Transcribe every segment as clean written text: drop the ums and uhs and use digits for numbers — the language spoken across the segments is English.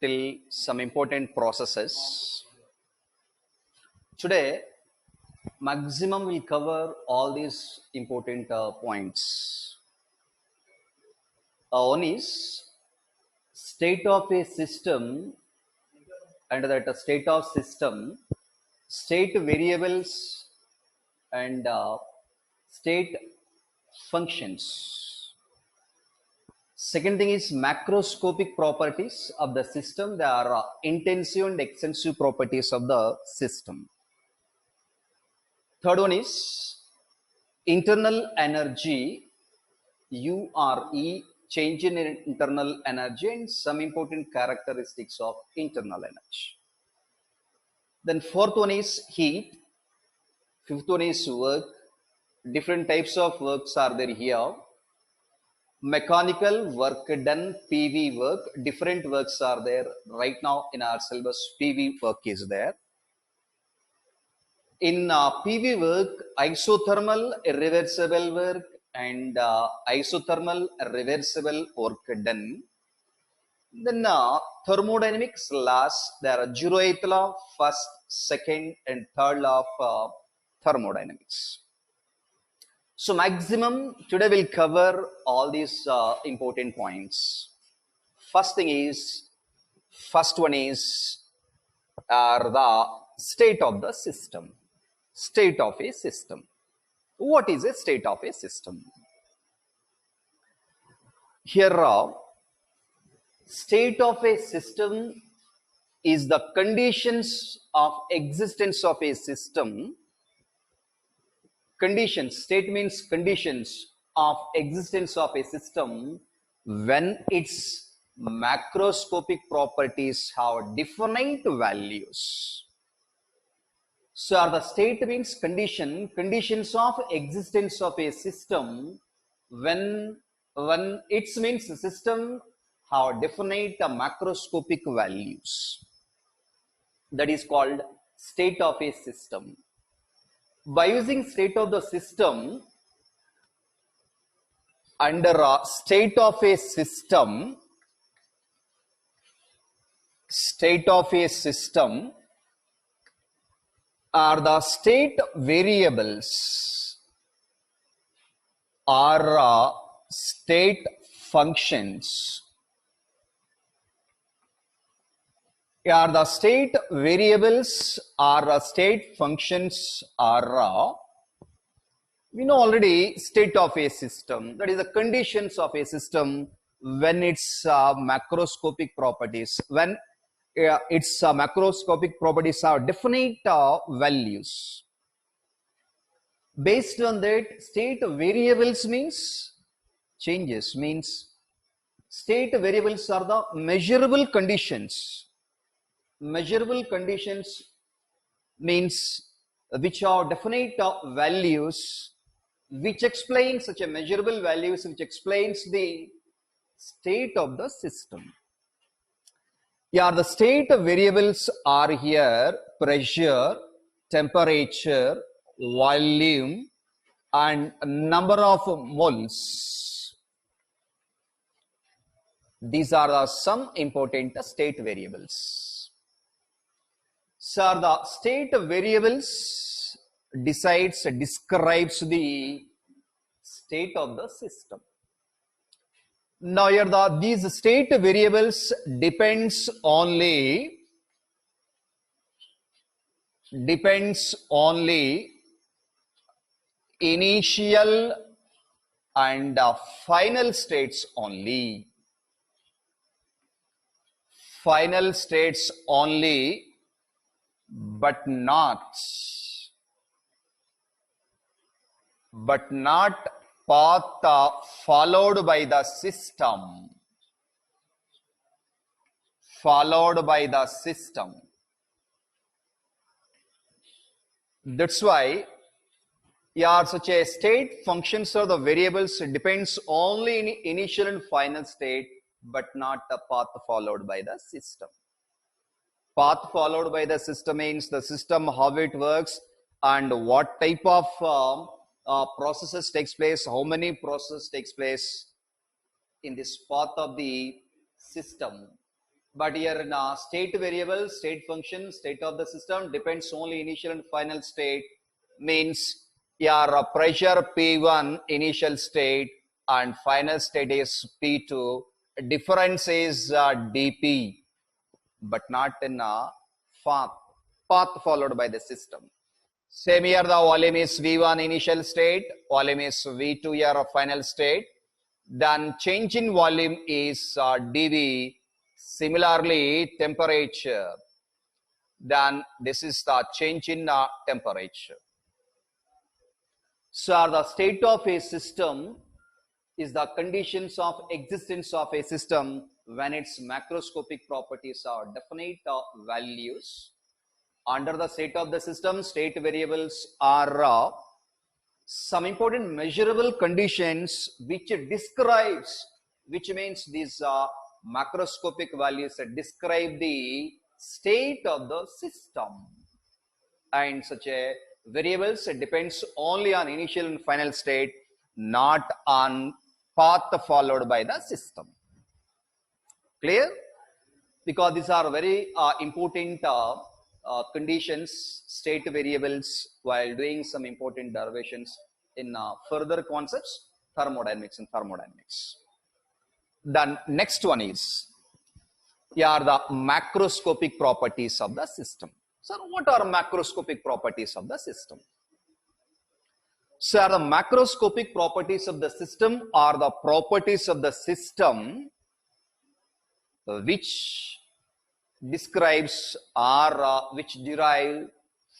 till some important processes. Today, maximum will cover all these important points. One is state of a system, under that state of system, state variables and state functions. Second thing is macroscopic properties of the system. They are intensive and extensive properties of the system. Third one is internal energy, URE, change in internal energy and some important characteristics of internal energy. Then fourth one is heat. Fifth one is work. Different types of works are there here. Mechanical work done, PV work. Different works are there. Right now in our syllabus, PV work is there. In PV work, isothermal reversible work and isothermal reversible work done. Then thermodynamics laws, there are zeroth law, first, second and third law of thermodynamics. So maximum today will cover all these important points. First one is the state of the system. State of a system. What is a state of a system? Here, state of a system is the conditions of existence of a system. Conditions, state means conditions of existence of a system when its macroscopic properties have definite values. So the state means conditions of existence of a system when it means the system have definite macroscopic values. That is called state of a system. By using state of the system, under a state of a system are the state variables or state functions. Are the state variables or state functions are, we know already state of a system, that is the conditions of a system when its macroscopic properties, when its macroscopic properties are definite values. Based on that, state variables means changes, means state variables are the measurable conditions. Measurable conditions means which are definite values, which explain such a measurable values, which explains the state of the system. Yeah, the state variables are here pressure, temperature, volume and number of moles. These are some important state variables. So the state variables describes the state of the system. Now here these state variables depends only initial and final states only. Final states only, but not path followed by the system. That's why such a state functions or the variables depends only in initial and final state, but not the path followed by the system. Path followed by the system means the system, how it works and what type of processes takes place, how many processes takes place in this path of the system. But here in state variable, state function, state of the system depends only initial and final state, means your pressure P1 initial state and final state is P2. Difference is dP, but not in path followed by the system. Same here, the volume is V1 initial state, volume is V2 your final state. Then change in volume is dV. Similarly, temperature. Then this is the change in temperature. So the state of a system is the conditions of existence of a system when its macroscopic properties are definite values. Under the state of the system, state variables are some important measurable conditions which describes, which means these macroscopic values describe the state of the system. And such a variables depends only on initial and final state, not on path followed by the system. Clear? Because these are very important conditions, state variables, while doing some important derivations in further concepts, thermodynamics and thermodynamics. The next one is the macroscopic properties of the system. So what are macroscopic properties of the system? So the macroscopic properties of the system are the properties of the system which describes or which derive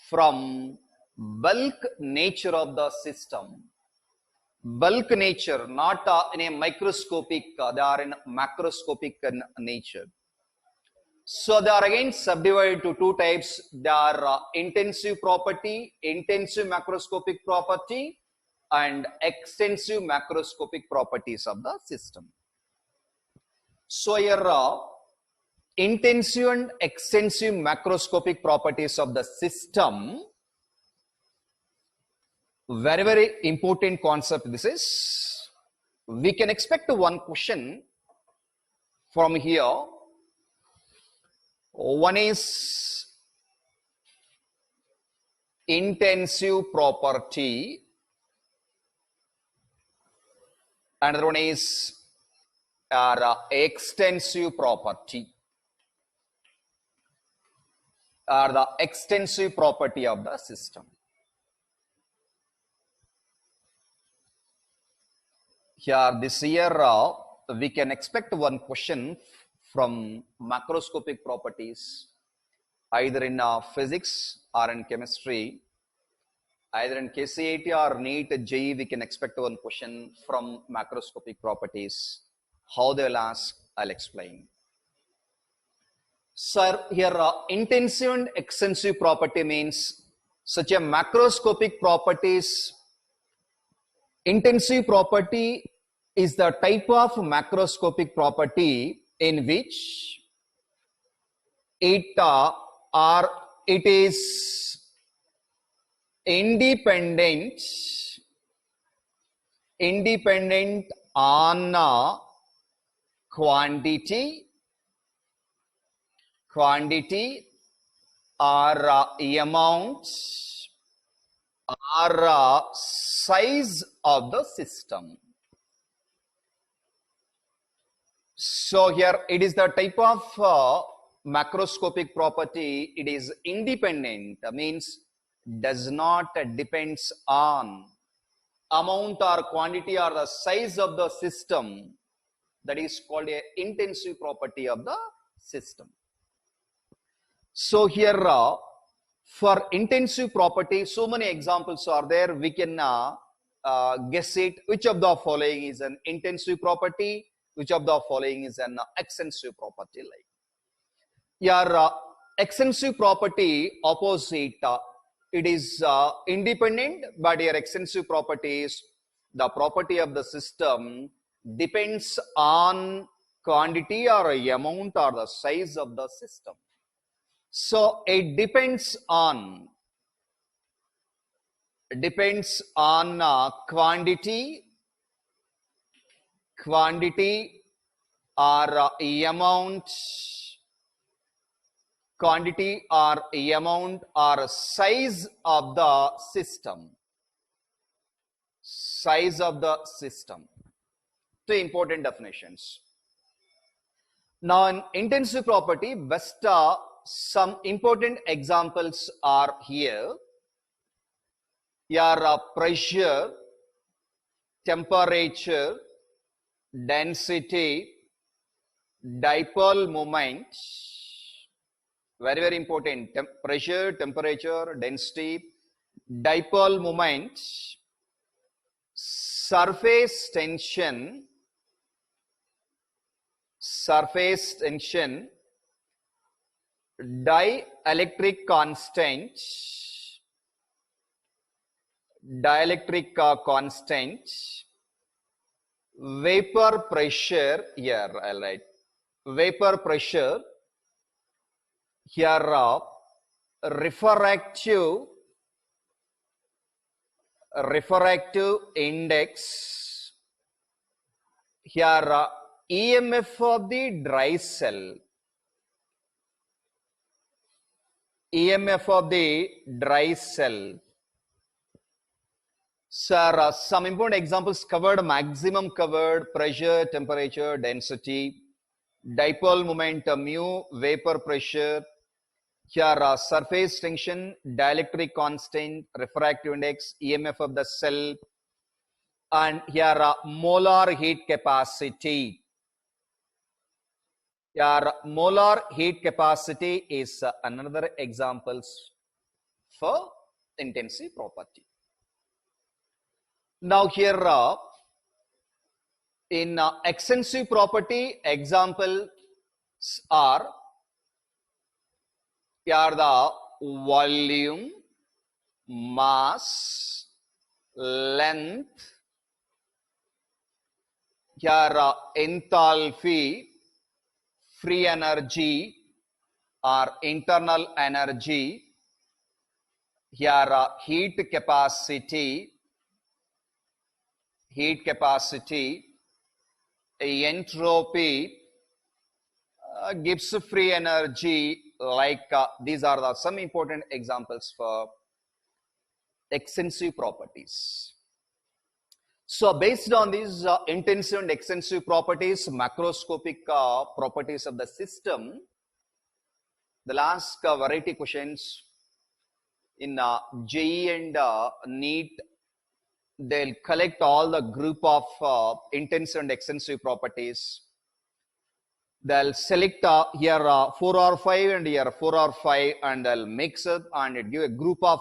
from bulk nature of the system. Bulk nature, not in a microscopic, they are in macroscopic nature. So they are again subdivided to two types. They are intensive property, intensive macroscopic property, and extensive macroscopic properties of the system. So here intensive and extensive macroscopic properties of the system, very, very important concept this is. We can expect one question from here. One is intensive property, another one is extensive property, or the extensive property of the system. Here this year we can expect one question from macroscopic properties, either in physics or in chemistry, either in KCAT or NEET, JEE, we can expect one question from macroscopic properties. How they will ask, I'll explain. So here intensive and extensive property means such a macroscopic properties. Intensive property is the type of macroscopic property in which it is independent on quantity or amount or size of the system. So here it is the type of macroscopic property. It is independent, means does not depends on amount or quantity or the size of the system. That is called a intensive property of the system. So here for intensive property, so many examples are there. We can guess it. Which of the following is an intensive property? Which of the following is an extensive property? Like your extensive property opposite, it is independent, but your extensive property is the property of the system depends on quantity or amount or the size of the system. So it depends on quantity or amount quantity or amount or size of the system. Size of the system. Two important definitions. Now in intensive property, best some important examples are here. Your pressure, temperature, density, dipole moment, very, very important. Pressure, temperature, density, dipole moment, surface tension, dielectric constant, vapor pressure, here I'll write vapor pressure, here refractive index, here EMF of the dry cell, Sir, some important examples covered: maximum covered, pressure, temperature, density, dipole moment, mu, vapor pressure, here surface tension, dielectric constant, refractive index, EMF of the cell, and here molar heat capacity. Your molar heat capacity is another examples for intensive property. Now here in extensive property, examples are here the volume, mass, length, here enthalpy, free energy or internal energy, here heat capacity, entropy, Gibbs free energy, like these are some important examples for extensive properties. So based on these intensive and extensive properties, macroscopic properties of the system, they'll ask variety questions in JEE and NEET. They'll collect all the group of intensive and extensive properties. They'll select here 4 or 5 and here 4 or 5, and they'll mix it and give a group of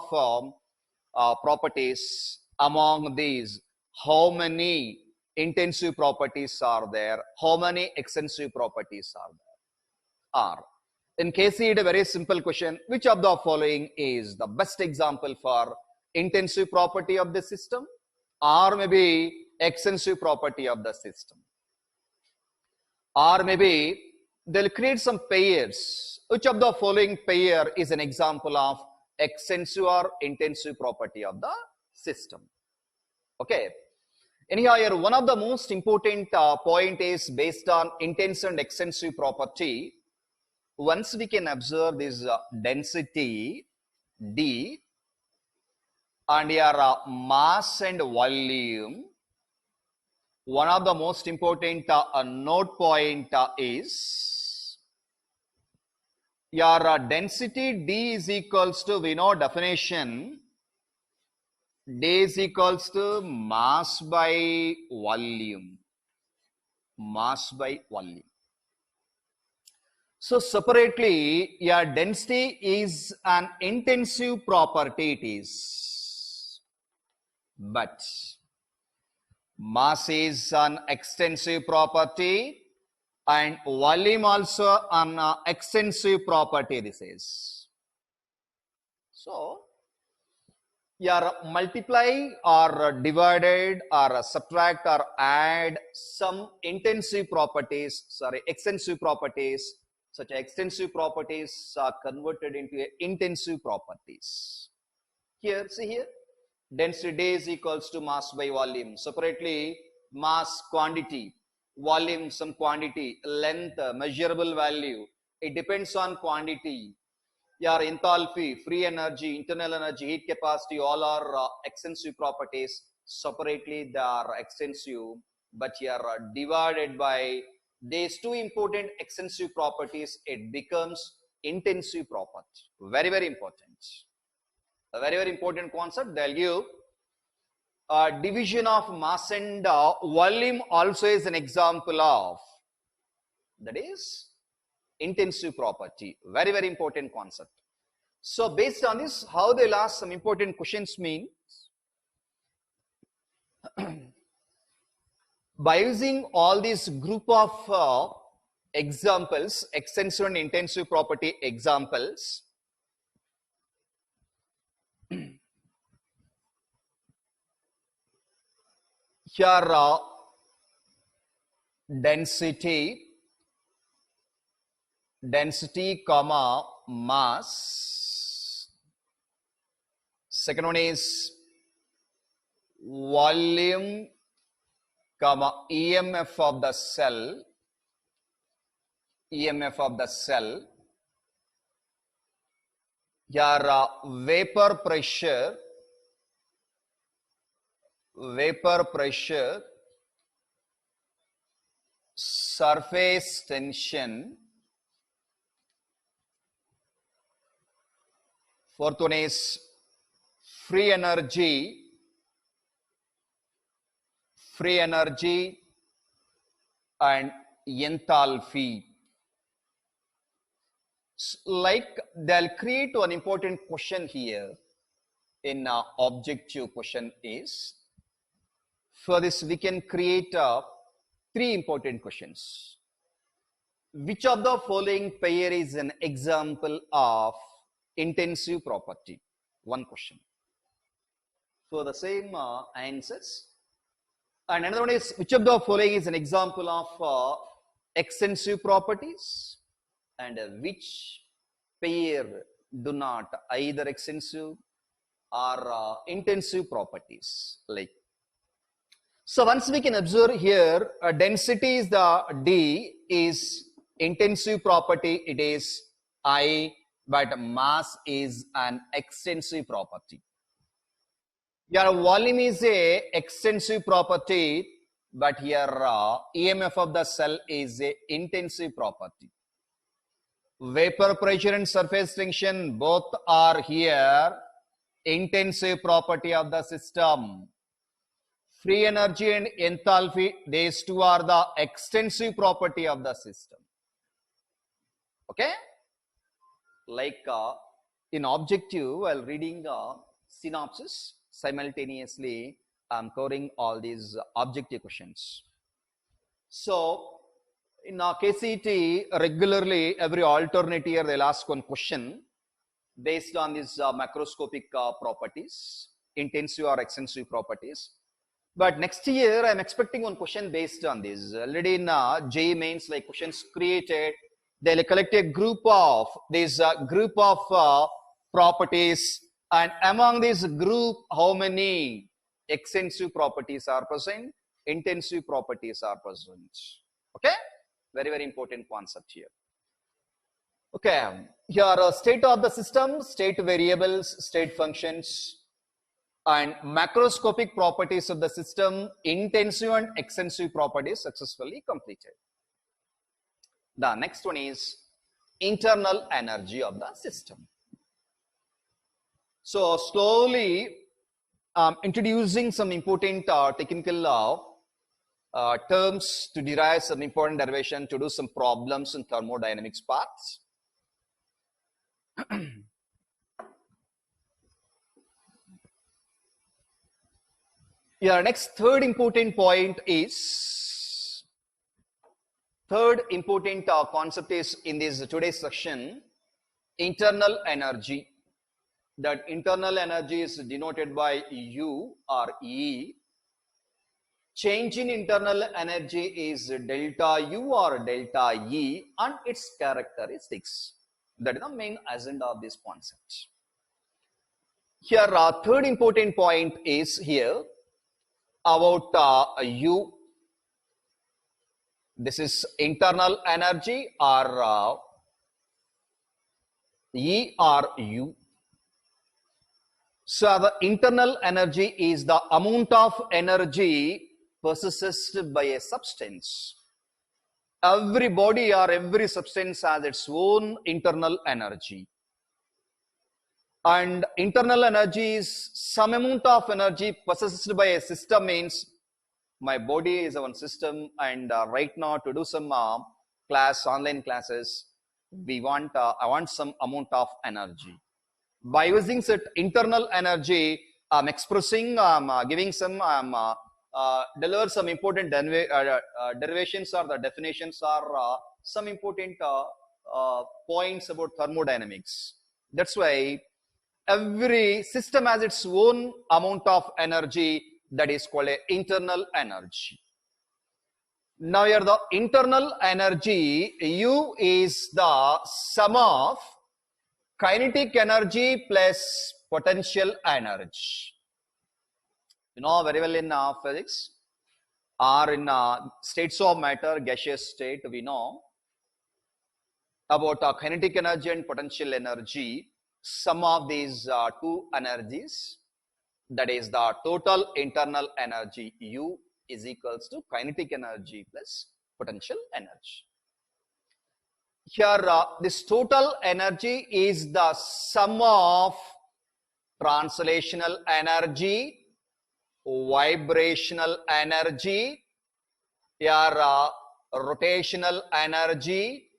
properties. Among these, how many intensive properties are there? How many extensive properties are there? In case it a very simple question, which of the following is the best example for intensive property of the system, or maybe extensive property of the system? Or maybe they'll create some pairs. Which of the following pair is an example of extensive or intensive property of the system? Okay. Anyhow, here one of the most important point is based on intensive and extensive property. Once we can observe this density D and here mass and volume, one of the most important note point is your density D is equals to, we know definition, D is equals to mass by volume. So separately, your density is an intensive property, it is, but mass is an extensive property and volume also an extensive property, this is. So your multiply or divided or subtract or add some extensive properties, such extensive properties are converted into intensive properties. Here, see here, density D is equals to mass by volume. Separately, mass quantity, volume some quantity, length measurable value. It depends on quantity. Your enthalpy, free energy, internal energy, heat capacity, all are extensive properties. Separately, they are extensive, but here divided by these two important extensive properties, it becomes intensive property. Very, very important. A very, very important concept. They'll give division of mass and volume also is an example of, that is intensive property. Very, very important concept. So based on this, how they'll ask some important questions means, by using all these group of examples, extensive and intensive property examples, here density comma mass, second one is volume comma EMF of the cell, EMF of the cell, here vapor pressure, surface tension, fourth one is free energy and enthalpy. Like they'll create one important question here in objective question is, for this we can create three important questions. Which of the following pair is an example of intensive property? One question. For the same answers. And another one is, which of the following is an example of extensive properties, and which pair do not either extensive or intensive properties? Like, so once we can observe here, density is the D is intensive property, it is I, but mass is an extensive property. Your volume is a extensive property, but here EMF of the cell is a intensive property. Vapor pressure and surface tension both are here intensive property of the system. Free energy and enthalpy, these two are the extensive property of the system. Okay? Like in objective, while reading synopsis, simultaneously I'm covering all these objective questions. So in KCT, regularly every alternate year they'll ask one question based on these macroscopic properties, intensive or extensive properties. But next year I'm expecting one question based on this. Already in JEE mains, like questions created, they'll collect a group of this properties, and among this group, how many extensive properties are present, intensive properties are present. Okay, very, very important concept here. Okay, here state of the system, state variables, state functions, and macroscopic properties of the system, intensive and extensive properties successfully completed. The next one is internal energy of the system. So slowly introducing some important technical terms to derive some important derivation, to do some problems in thermodynamics parts. Yeah, next third important point is, third important concept is in this today's section, internal energy. That internal energy is denoted by U or E. Change in internal energy is delta U or delta E, and its characteristics. That is the main agenda of this concept. Here, our third important point is here about U. This is internal energy or E or U. So the internal energy is the amount of energy possessed by a substance. Every body or every substance has its own internal energy. And internal energy is some amount of energy possessed by a system. Means my body is one system, and right now to do some online classes, I want some amount of energy. By using that internal energy, I'm expressing, giving some, deliver some important derivations or the definitions or some important points about thermodynamics. That's why every system has its own amount of energy, that is called a internal energy. Now here the internal energy, U, is the sum of kinetic energy plus potential energy. You know very well in physics or in states of matter, gaseous state, we know about kinetic energy and potential energy. Sum of these two energies, that is the total internal energy U, is equals to kinetic energy plus potential energy. Here this total energy is the sum of translational energy, vibrational energy, your rotational energy,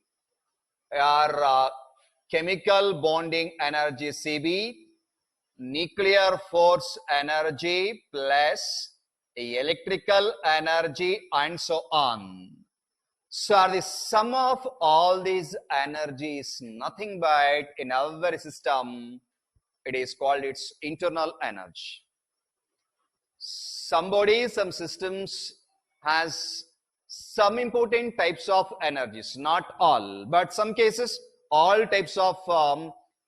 your chemical bonding energy CB, nuclear force energy plus electrical energy, and so on. So the sum of all these energies, nothing but in every system, it is called its internal energy. Some systems has some important types of energies, not all, but some cases all types of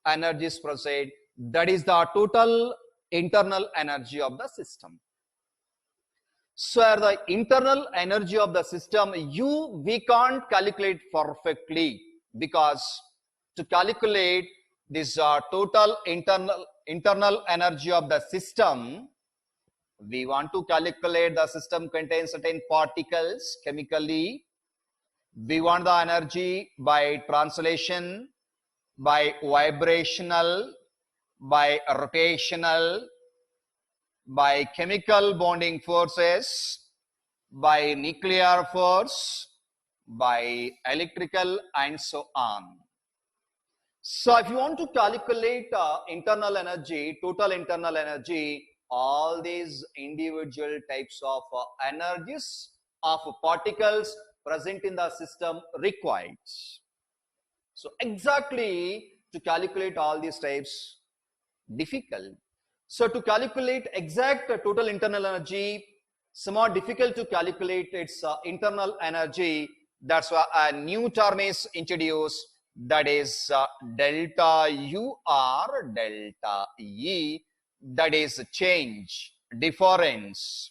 energies proceed. That is the total internal energy of the system. So the internal energy of the system, U, we can't calculate perfectly, because to calculate this total internal energy of the system, we want to calculate the system contains certain particles chemically. We want the energy by translation, by vibrational, by rotational, by chemical bonding forces, by nuclear force, by electrical, and so on. So if you want to calculate internal energy, total internal energy, all these individual types of energies of particles present in the system required. So exactly to calculate all these types, difficult. So to calculate exact total internal energy, somewhat difficult to calculate its internal energy. That's why a new term is introduced, that is delta U or delta E, that is change, difference,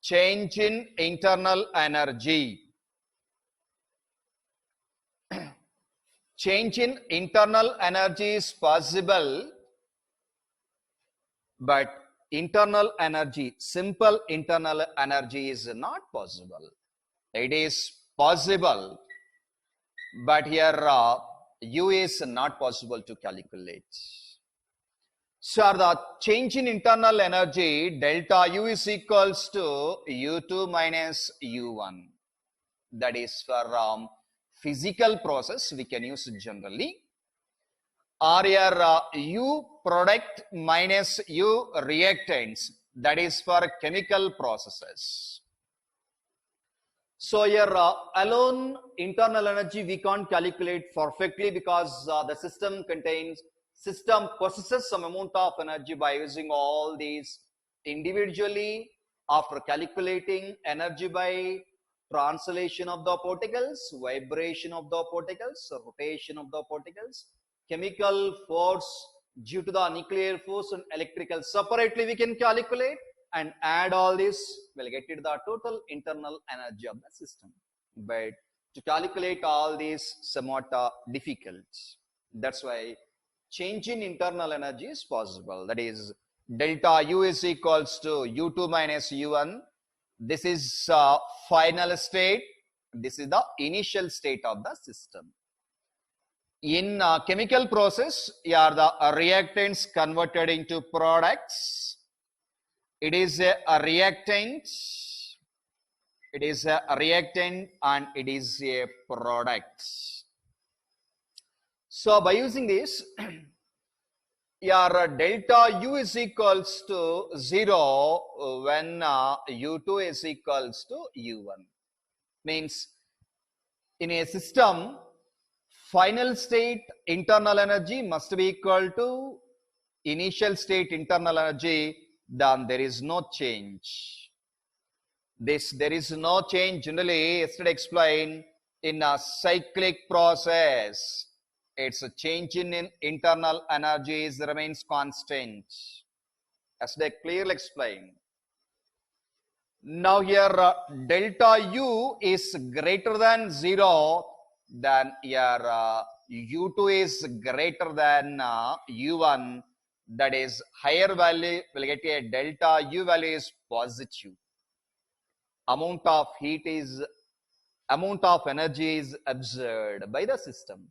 change in internal energy. Change in internal energy is possible, but internal energy, simple internal energy, is not possible. It is possible, but here U is not possible to calculate. So the change in internal energy, delta U, is equals to U2 minus U1. That is for physical process, we can use generally. Or your U product minus U reactants, that is for chemical processes. So here alone internal energy we can't calculate perfectly, because the system possesses some amount of energy by using all these individually. After calculating energy by translation of the particles, vibration of the particles, rotation of the particles, chemical force due to the nuclear force, and electrical separately we can calculate, and add all this, we'll get it the total internal energy of the system. But to calculate all these somewhat difficult. That's why change in internal energy is possible. That is, delta U is equals to U2 minus U1. This is final state. This is the initial state of the system. In chemical process, yeah, the reactants converted into products. It is a reactant. It is a reactant and it is a product. So by using this, your delta U is equals to 0 when U2 is equals to U1. Means in a system, final state internal energy must be equal to initial state internal energy, then there is no change. There is no change generally, yesterday explained, in a cyclic process. Its change in internal energies remains constant. As they clearly explained. Now here delta U is greater than 0, then here U2 is greater than U1. That is, higher value will get a delta U value is positive. Amount of energy is absorbed by the system.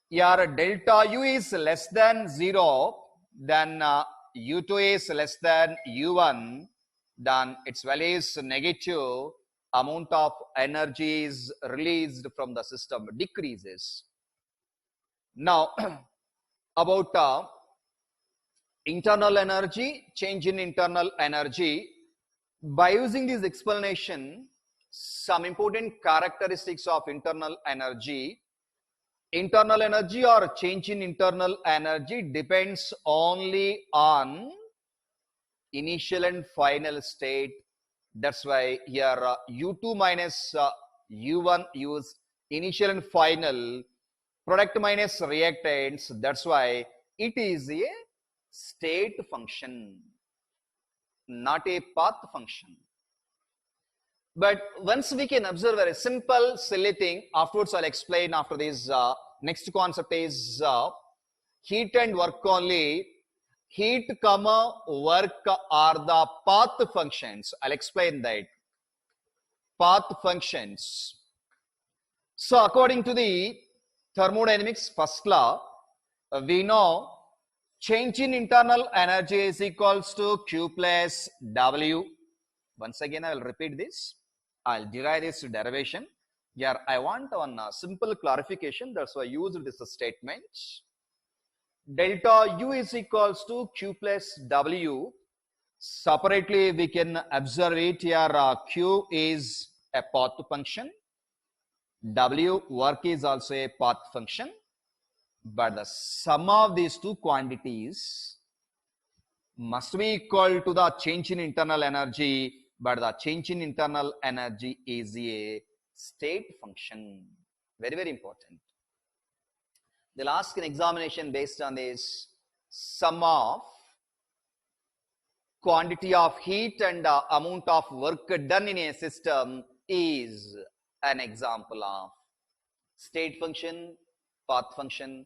Here delta U is less than 0, then U2 is less than U1, then its value is negative. Amount of energy is released from the system decreases. Now about internal energy, change in internal energy. By using this explanation, some important characteristics of internal energy. Internal energy or change in internal energy depends only on initial and final state. That's why here U2 minus U1 use initial and final, product minus reactants. That's why it is a state function, not a path function. But once we can observe a simple silly thing, afterwards I'll explain after this. Next concept is heat and work only. Heat, work are the path functions. I'll explain that. Path functions. So according to the Thermodynamics First Law, we know change in internal energy is equals to Q plus W. Once again, I will repeat this. I'll derive this derivation. Here, I want one simple clarification. That's why I used this statement. Delta U is equals to Q plus W. Separately, we can observe it here. Q is a path function. W, work, is also a path function. But the sum of these two quantities must be equal to the change in internal energy. But the change in internal energy is a state function. Very, very important. They'll ask an examination based on this. Sum of quantity of heat and amount of work done in a system is an example of state function, path function.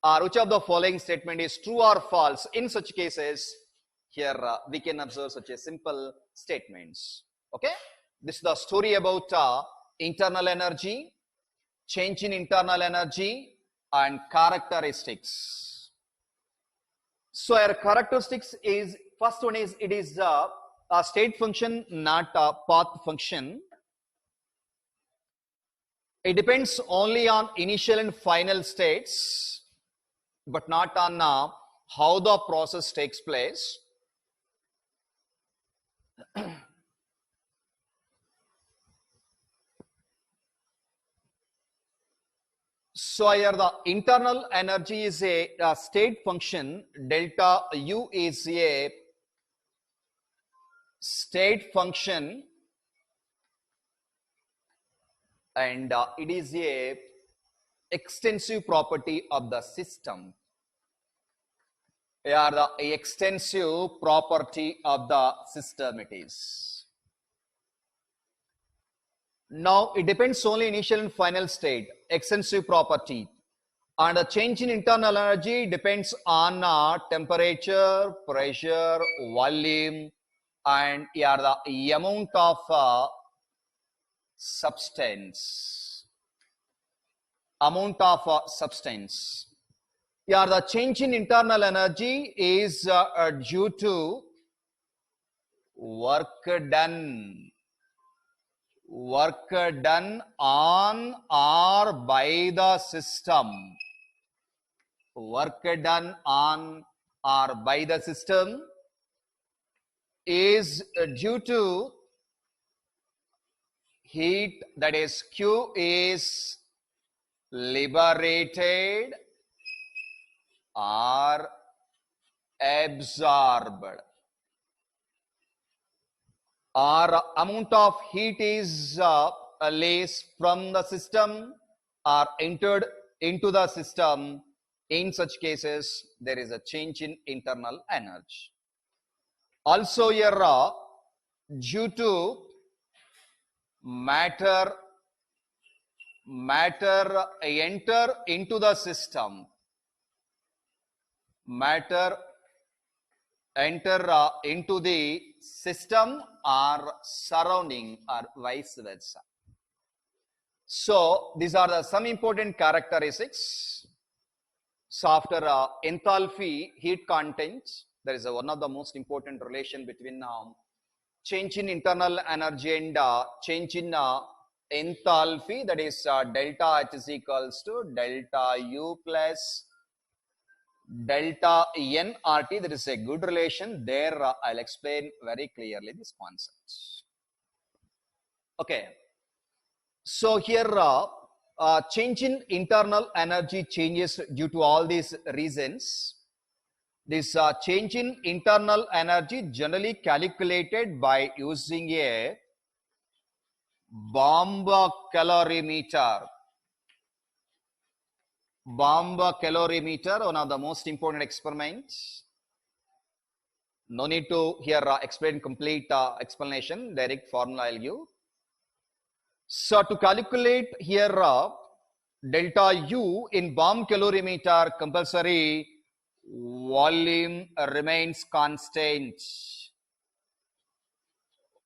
Or which of the following statement is true or false? In such cases, here we can observe such a simple statements. Okay, this is the story about internal energy, change in internal energy, and characteristics. So our characteristics is, first one is, it is a state function, not a path function. It depends only on initial and final states, but not on how the process takes place. So here the internal energy is a state function. Delta U is a state function, and it is a extensive property of the system. Here the extensive property of the system it is. Now it depends only initial and final state, extensive property. And the change in internal energy depends on temperature, pressure, volume, and the amount of substance. The change in internal energy is due to work done on or by the system. Work done on or by the system is due to heat, that is Q is liberated or absorbed, or amount of heat is released from the system or entered into the system. In such cases, there is a change in internal energy. Also here, due to matter enter into the system, matter enter into the system or surrounding, or vice versa. So these are some important characteristics. So after enthalpy, heat content, there is one of the most important relation between change in internal energy and change in enthalpy, that is delta H is equals to delta U plus delta nRT. There is a good relation there. I'll explain very clearly this concept. Okay. So here change in internal energy changes due to all these reasons. This change in internal energy generally calculated by using a bomb calorimeter. Bomb calorimeter, one of the most important experiments. No need to here explain complete explanation, direct formula I'll give. So to calculate here delta U in bomb calorimeter, compulsory volume remains constant.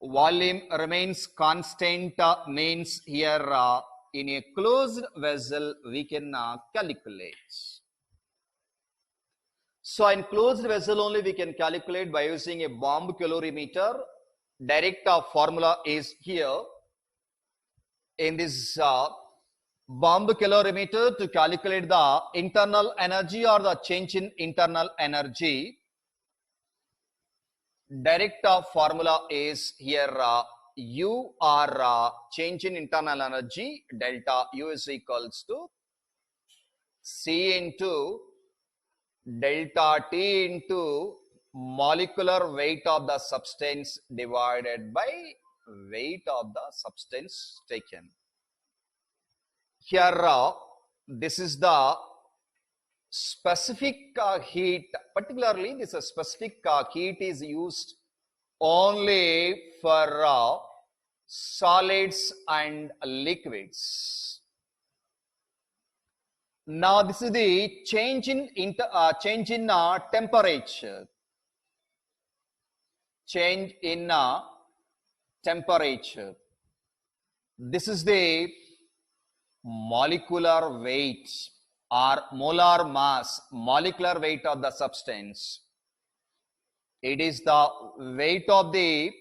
Volume remains constant means here in a closed vessel we can calculate. So in closed vessel only we can calculate by using a bomb calorimeter. Direct formula is here. In this bomb calorimeter, to calculate the internal energy or the change in internal energy, direct formula is here U or change in internal energy, delta U is equals to C into delta T into molecular weight of the substance divided by weight of the substance taken. Here this is the specific heat, particularly this specific heat is used only for solids and liquids. Now this is the change in temperature. Change in temperature. This is the molecular weight or molar mass, molecular weight of the substance. It is the weight of the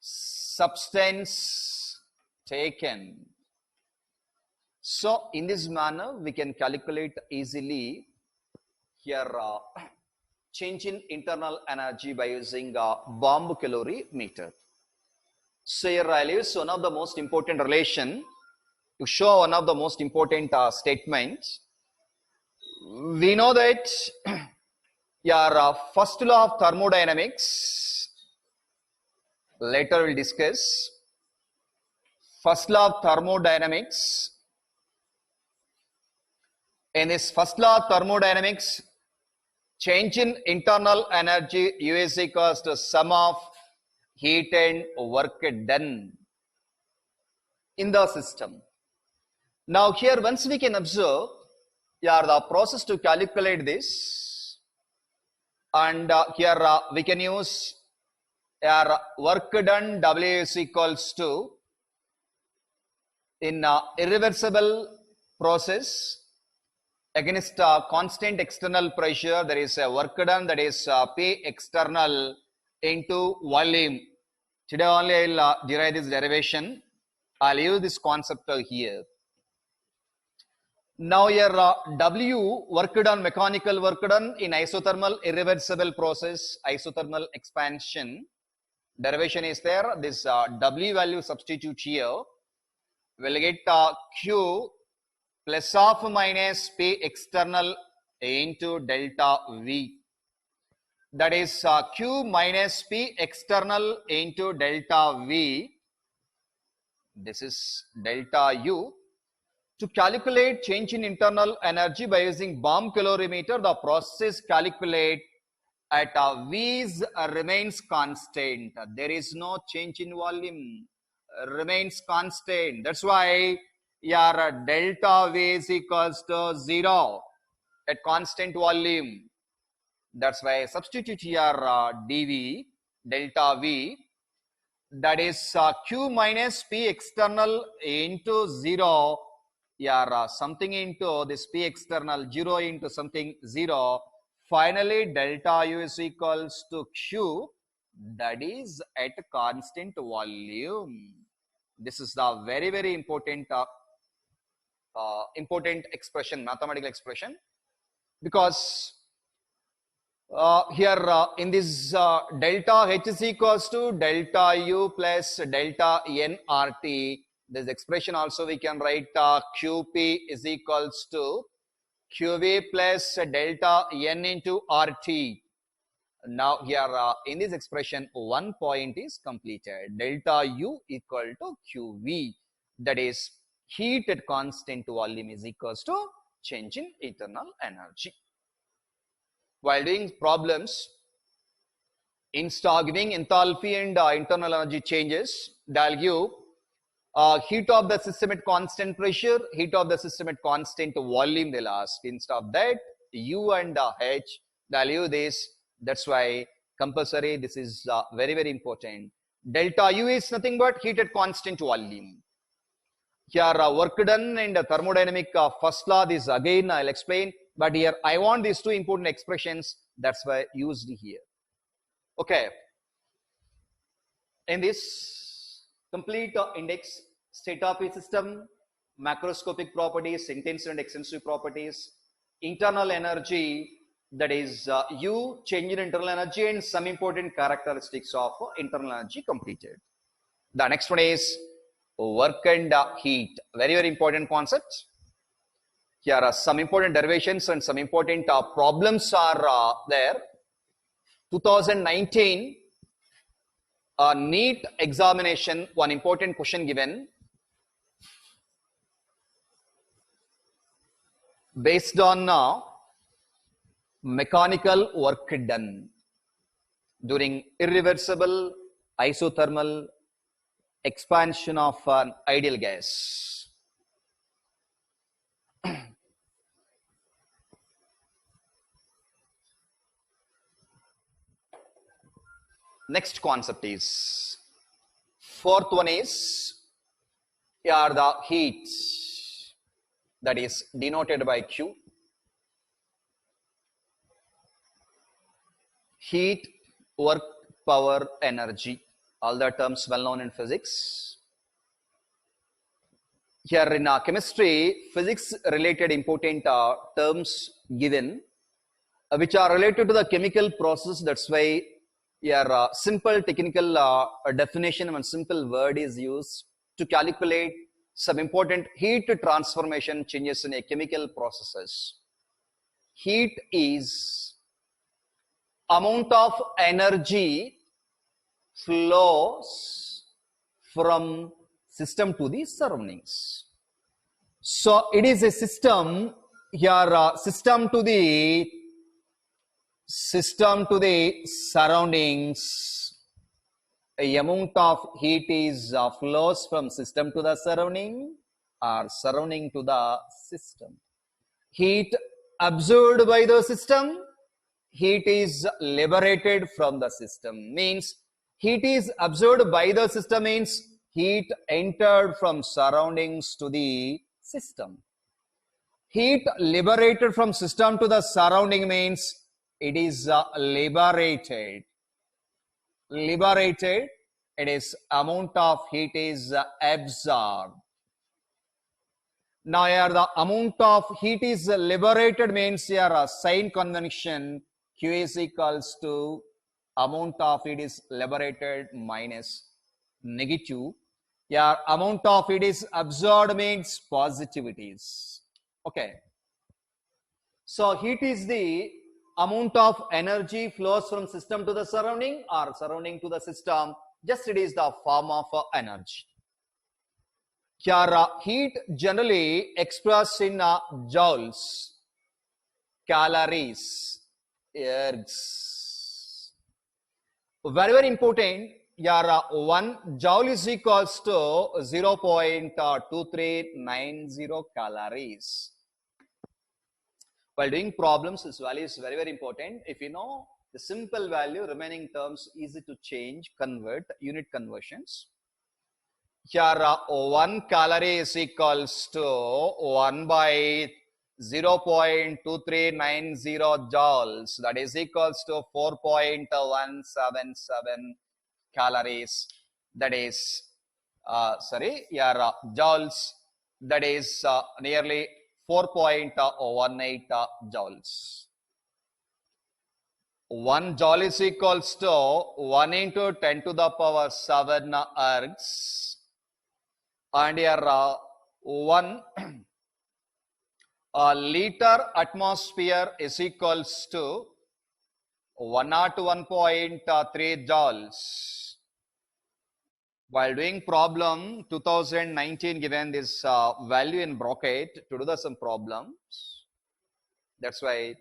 substance taken. So in this manner we can calculate easily here change in internal energy by using bomb calorimeter. So here I'll use one of the most important relation to show one of the most important statements. We know that your first law of thermodynamics, later we'll discuss. First law of thermodynamics. In this first law of thermodynamics, change in internal energy U is equals to sum of heat and work done in the system. Now here once we can observe Yeah, the process to calculate this, and here we can use work done W is equals to, in irreversible process against constant external pressure, there is a work done, that is P external into volume. Today only I will derive this derivation. I will use this concept here. Now here W, work done, mechanical work done in isothermal irreversible process, isothermal expansion. Derivation is there. This W value substitute here. We'll get Q plus of minus P external into delta V. That is Q minus P external into delta V. This is delta U. To calculate change in internal energy by using bomb calorimeter, the process calculate at V remains constant. There is no change in volume, remains constant. That's why your delta V is equals to 0 at constant volume. That's why substitute here dV, delta V, that is Q minus P external into 0, something into this P external, 0 into something 0. Finally, delta U is equals to Q, that is at constant volume. This is the very, very important important expression, mathematical expression, because here in this delta H is equals to delta U plus delta nRT. This expression also we can write QP is equals to QV plus delta N into RT. Now here in this expression, one point is completed. Delta U equal to QV, that is heat at constant volume is equals to change in internal energy. While doing problems, instead of giving enthalpy and internal energy changes, they'll give heat of the system at constant pressure, heat of the system at constant volume, they'll ask. Instead of that, U and H, they'll use this. That's why compulsory, this is very, very important. Delta U is nothing but heat at constant volume. Here work done and thermodynamic first law, this again I'll explain. But here I want these two important expressions, that's why used here. Okay. In this complete index, state of a system, macroscopic properties, intensive and extensive properties, internal energy, that is U, change in internal energy, and some important characteristics of internal energy completed. The next one is work and heat. Very, very important concepts. Here are some important derivations and some important problems are there. 2019 NEET examination, one important question given based on mechanical work done during irreversible isothermal expansion of an ideal gas. Next concept is, fourth one is, are the heats, that is denoted by Q. Heat, work, power, energy, all the terms well known in physics. Here in chemistry, physics related important terms given, which are related to the chemical process. That's why your simple technical definition, one simple word is used to calculate some important heat transformation changes in a chemical processes. Heat is amount of energy flows from system to the surroundings. So it is a system here, system to the surroundings. A amount of heat is flows from system to the surrounding or surrounding to the system. Heat absorbed by the system, heat is liberated from the system. Means heat is absorbed by the system means heat entered from surroundings to the system. Heat liberated from system to the surrounding means it is liberated. Liberated, it is amount of heat is absorbed. Now here the amount of heat is liberated means here a sign convention Q is equals to amount of heat is liberated minus negative. Here amount of heat is absorbed means positivities. Okay. So heat is the amount of energy flows from system to the surrounding or surrounding to the system. Just it is the form of energy. Here heat generally expressed in joules, calories, ergs. Very, very important. Here 1 joule is equals to 0.2390 calories. While doing problems, this value is very, very important. If you know the simple value, remaining terms easy to change, convert, unit conversions. Here 1 calorie is equals to 1 by 0.2390 joules. That is equals to 4.177 calories. That is, here joules. That is nearly 4.18 joules. 1 joule is equals to 1 into 10 to the power 7 ergs. And here 1 liter atmosphere is equals to 101.3 joules. While doing problem 2019 given this value in bracket to do some problems. That's why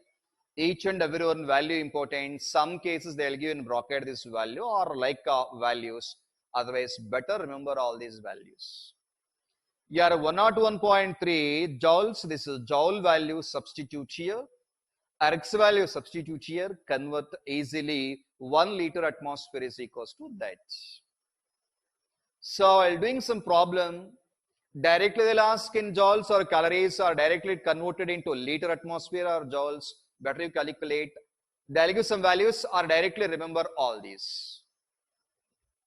each and every one value important. Some cases they will give in bracket this value or like values. Otherwise better remember all these values. Here 101.3 joules, this is joule value substitute here. Ergs value substitute here, convert easily. 1 liter atmosphere is equals to that. So while doing some problem, directly they'll ask in joules or calories or directly converted into liter atmosphere or joules. Better you calculate. They'll give some values or directly remember all these.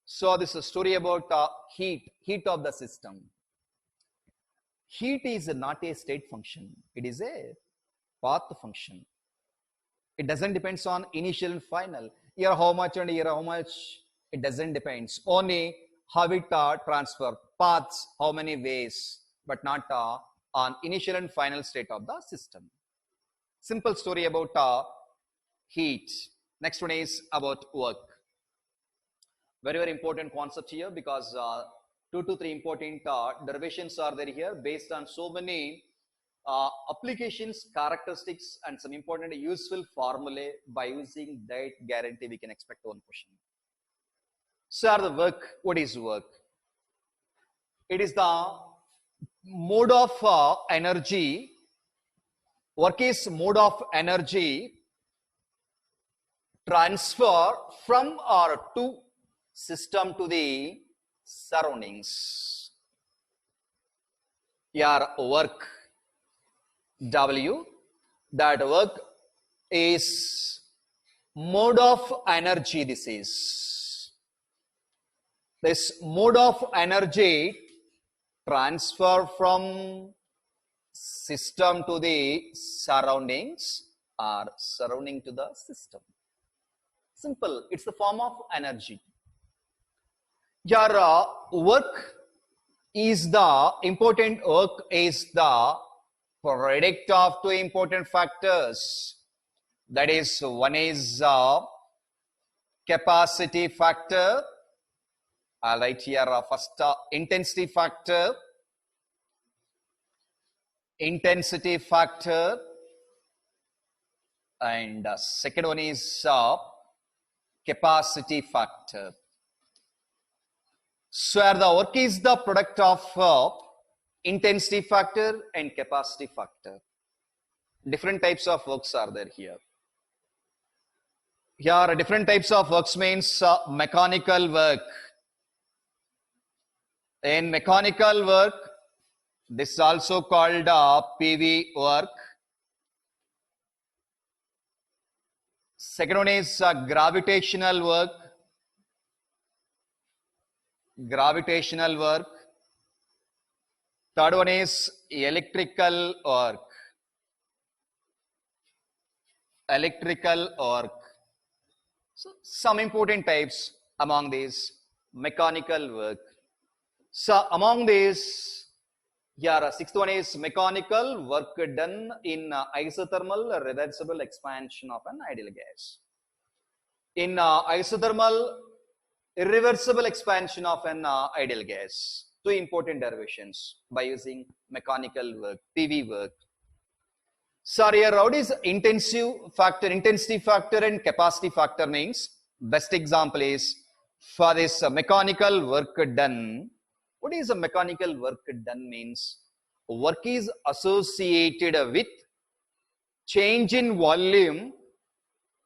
So this is a story about heat of the system. Heat is not a state function. It is a path function. It doesn't depend on initial and final. Here how much and here how much. It doesn't depend. Only how it transfer paths, how many ways, but not on initial and final state of the system. Simple story about heat. Next one is about work. Very, very important concept here because 2 to 3 important derivations are there here based on so many applications, characteristics, and some important useful formulae. By using that guarantee, we can expect one question. So, the work. What is work? It is the mode of energy. Work is mode of energy transfer from or to system to the surroundings. Here work W, that work is mode of energy. This mode of energy transfer from system to the surroundings or surrounding to the system. Simple, it's the form of energy. Your work is the product of 2 important factors. That is, one is capacity factor. I'll write here first intensity factor. And second one is capacity factor. So the work is the product of intensity factor and capacity factor. Different types of works are there here. Here, different types of works means mechanical work. In mechanical work, this is also called PV work. Second one is gravitational work. Gravitational work. Third one is electrical work. Electrical work. So some important types among these mechanical work. So among these, here sixth one is mechanical work done in isothermal reversible expansion of an ideal gas. In isothermal irreversible expansion of an ideal gas. Two important derivations by using mechanical work, PV work. So here, what is intensity factor and capacity factor means? Best example is for this mechanical work done. What is a mechanical work done means? Work is associated with change in volume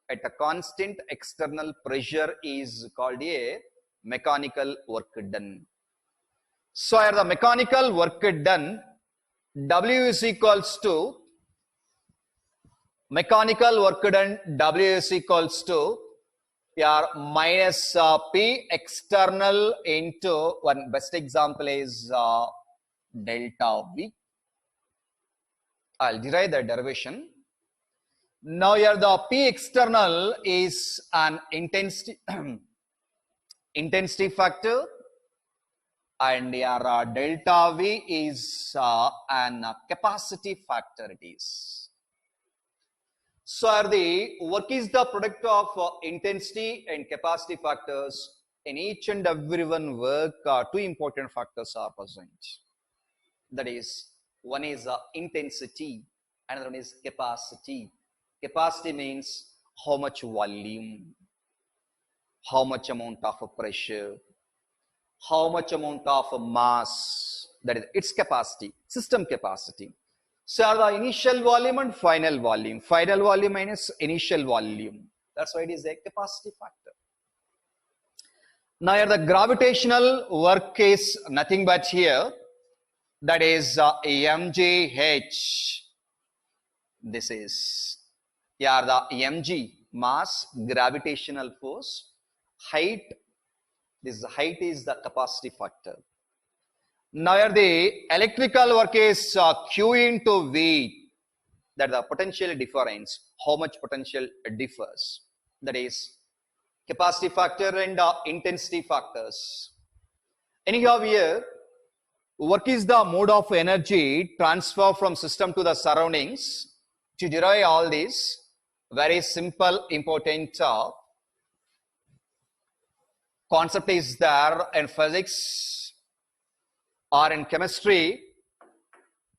at a constant external pressure is called a mechanical work done. So here the mechanical work done, W is equals to mechanical work done, W is equals to here minus P external into one best example is delta V. I'll derive the derivation. Now here the P external is an intensity factor, and here delta V is an capacity factor it is. So the work is the product of intensity and capacity factors. In each and every one work, two important factors are present. That is, one is intensity, another one is capacity. Capacity means how much volume, how much amount of pressure, how much amount of mass, that is its capacity, system capacity. So the initial volume and final volume minus initial volume. That's why it is a capacity factor. Now here the gravitational work is nothing but here, that is mgh. This is here the mg, mass, gravitational force, height. This height is the capacity factor. Now here the electrical work is Q into V, that the potential difference, how much potential differs, that is capacity factor and intensity factors. Anyhow here, work is the mode of energy transfer from system to the surroundings. To derive all this, very simple important concept is there in physics or in chemistry.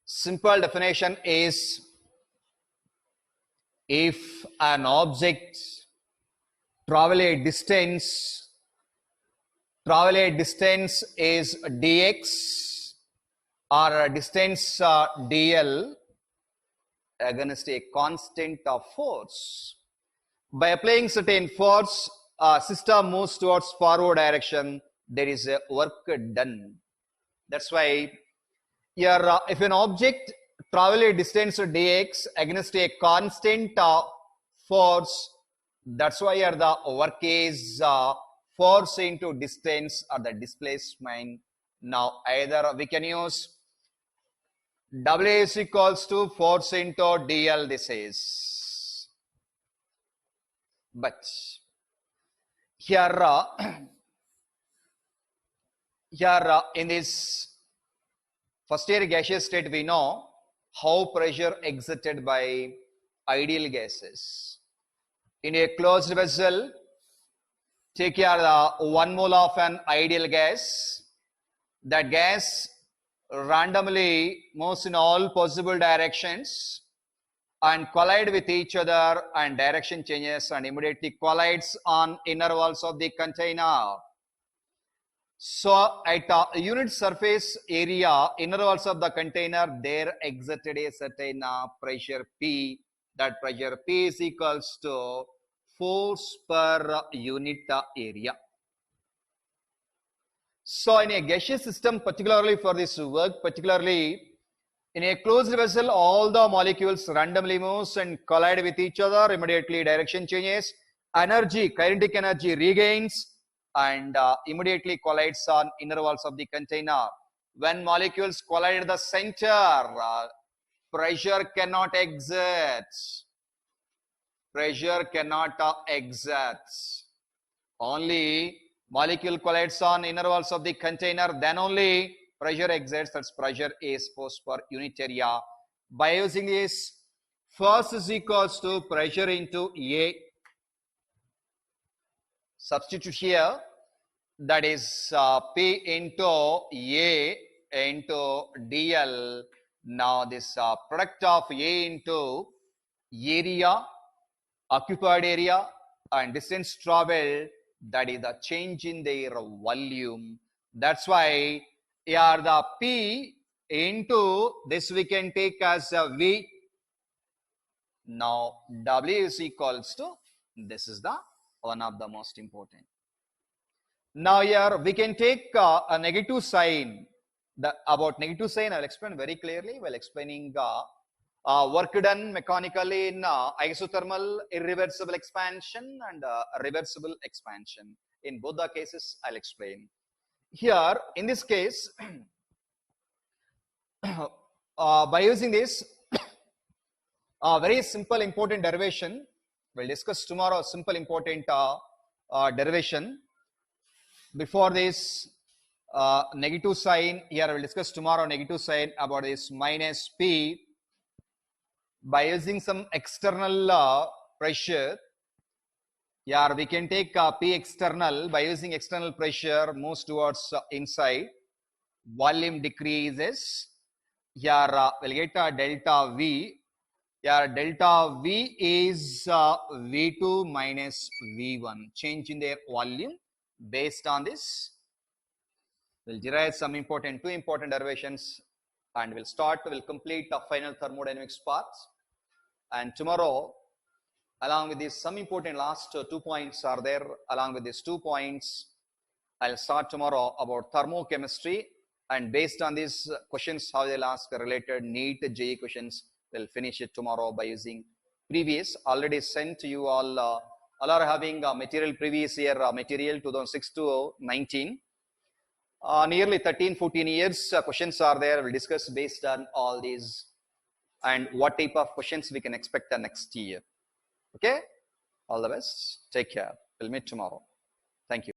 Simple definition is, if an object travel a distance is dx or a distance dl against a constant of force. By applying certain force, system moves towards forward direction, there is a work done. That's why here if an object travel a distance dx against a constant force, that's why here the work is force into distance or the displacement. Now either we can use W is equals to force into dl, this is. But here in this first year gaseous state, we know how pressure exerted by ideal gases. In a closed vessel, take here the 1 mole of an ideal gas. That gas randomly moves in all possible directions and collide with each other, and direction changes and immediately collides on inner walls of the container. So at a unit surface area, inner walls of the container, there exerted a certain pressure P. That pressure P is equals to force per unit area. So in a gaseous system, particularly for this work, particularly in a closed vessel, all the molecules randomly moves and collide with each other. Immediately direction changes, energy, kinetic energy regains, and immediately collides on inner walls of the container. When molecules collide at the center, pressure cannot exert. Pressure cannot exert. Only molecule collides on inner walls of the container, then only pressure exerts. That's pressure is force per unit area. By using this, force is equals to pressure into A. Substitute here, that is P into A into dl. Now this product of A into area, occupied area, and distance traveled, that is the change in their volume. That's why here the P into this we can take as a V. Now W is equals to, this is the one of the most important. Now here we can take a negative sign. About negative sign I will explain very clearly while explaining work done mechanically in isothermal irreversible expansion and reversible expansion. In both the cases I'll explain. Here in this case by using this very simple important derivation, we'll discuss tomorrow simple important derivation. Before this negative sign, here I will discuss tomorrow negative sign about this minus P. By using some external pressure, here we can take P external. By using external pressure moves towards inside, volume decreases. Here we'll get delta V. Here delta V is V2 minus V1, change in their volume. Based on this, we'll derive some two important derivations, and we'll complete the final thermodynamics parts. And tomorrow, along with this, some important last 2 points are there. Along with these 2 points, I'll start tomorrow about thermochemistry, and based on these questions, how they'll ask related NEET JEE questions, we'll finish it tomorrow by using previous already sent to you all. All are having material previous year material 2006 to 19. Nearly 13-14 years questions are there. We'll discuss based on all these and what type of questions we can expect the next year. Okay, all the best, take care, we'll meet tomorrow. Thank you.